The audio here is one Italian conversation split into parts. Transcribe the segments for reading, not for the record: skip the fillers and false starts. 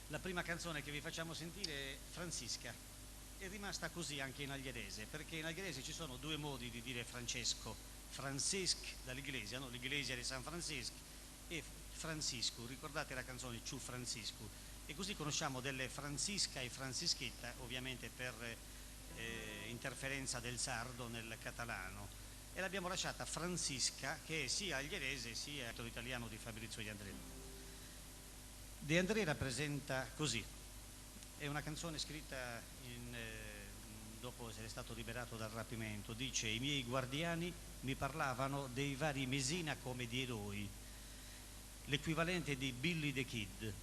La prima canzone che vi facciamo sentire è Francisca. È rimasta così anche in algherese, perché in algherese ci sono due modi di dire Francesco: Francisc dall'Iglesia, no? L'Iglesia di San Francisco, e Francisco. Ricordate la canzone Ciù Francisco? E così conosciamo delle Francisca e Franzischetta, ovviamente per interferenza del sardo nel catalano, e l'abbiamo lasciata Francisca, che è sia algherese sia italiano di Fabrizio De André. De André rappresenta così: è una canzone scritta dopo essere stato liberato dal rapimento. Dice: i miei guardiani mi parlavano dei vari Mesina come di eroi, l'equivalente di Billy the Kid.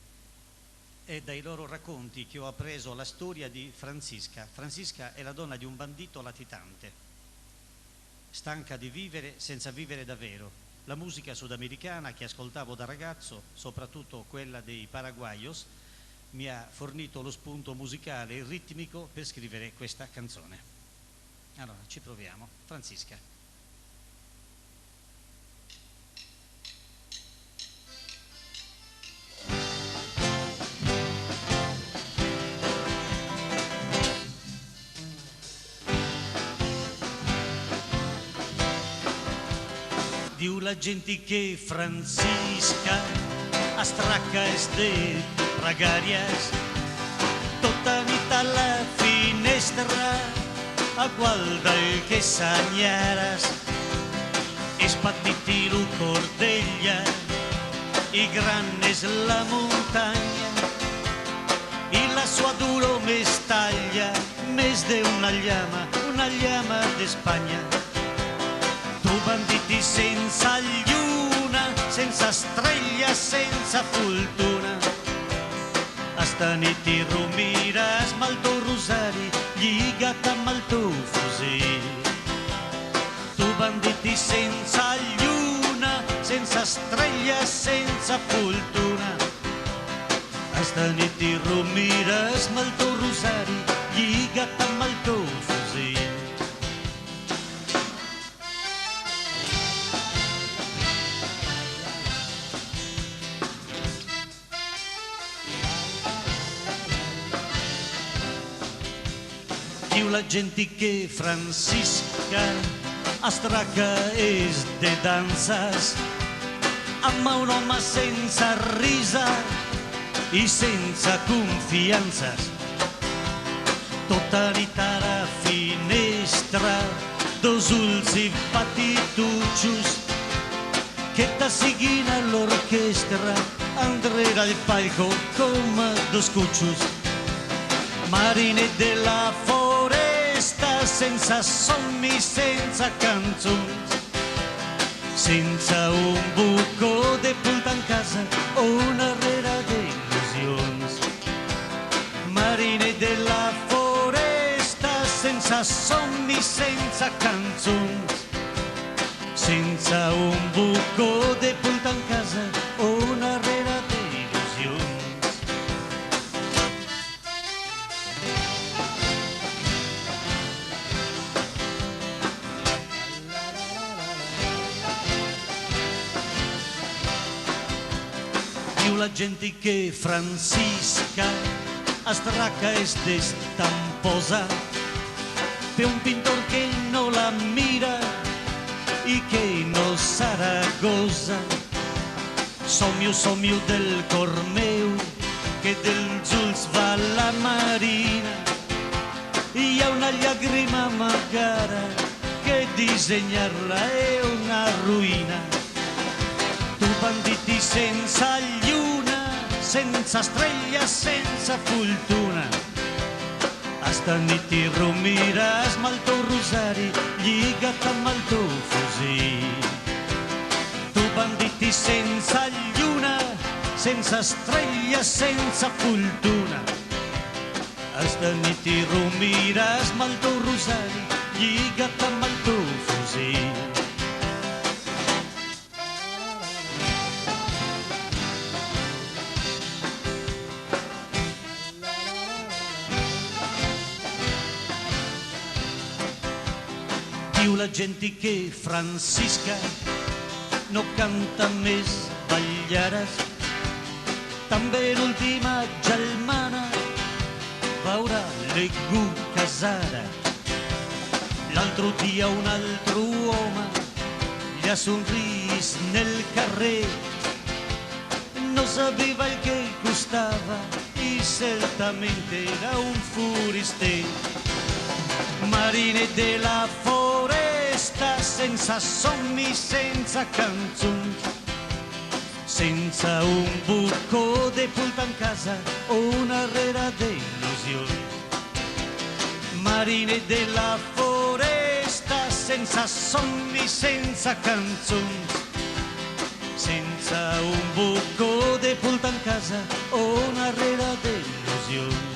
È dai loro racconti che ho appreso la storia di Francisca. Francisca è la donna di un bandito latitante, stanca di vivere senza vivere davvero. La musica sudamericana che ascoltavo da ragazzo, soprattutto quella dei Paraguayos, mi ha fornito lo spunto musicale e ritmico per scrivere questa canzone. Allora, ci proviamo. Francisca. Diu la gente que Francisca astraca de pregàries, tota nit a la finestra a guarda el que s'anyares. És petit i lo cordella i gran és la muntanya, i la sua duro més talla més d'una llama d'Espanya. Tu banditi senza lluna, senza estrella, senza fortuna, sta nit ti rumires amb el teu rosari lligat amb el teu fusil. Tu banditi senza lluna, senza estrella, senza fortuna, sta nit ti rumires amb el teu rosari lligat amb el teu fusil. Diu la gente que Francisca astraca és de danses, amb un home sense risa i sense confiances. Tota nit a la finestra, dos ulls i patitutxos que te siguin a l'orquestra enrere el palco com a dos cutxos. Mariner de la foresta, sense somni, sense cançons, sense un bucó de punta en casa o una herrera d'il·lusions. Mariner de la foresta, sense somni, sense cançons, sense un bucó de punta en casa o una herrera d'il·lusions. Diu la gente que Francisca astraca és d'estamposa, té un pintor que no la mira i que no s'aragosa. Somio del cor meu, que dels ulls va la marina, i hi ha una llàgrima amagada que dissenyar-la és una ruïna. Tu banditi sense lluna, sense estrella, sense fortuna, sta nit ti rumires amb el teu rosari lligat amb el teu fusil. Tu banditi sense lluna, sense estrella, sense fortuna, sta nit ti rumires amb el teu rosari lligat amb el teu fusil. Diu la gente que Francisca no canta més ballares, també l'última germana veurà l'Egu casada. L'altro dia un altro uomo gli ha sorris nel carrer, non sapeva il che costava e certamente era un furister. Marine della foresta, senza sommi, senza canzoni, senza un buco de punta in casa o una rera delusione. Marine della foresta, senza sommi, senza canzoni, senza un buco de punta in casa o una rera delusione.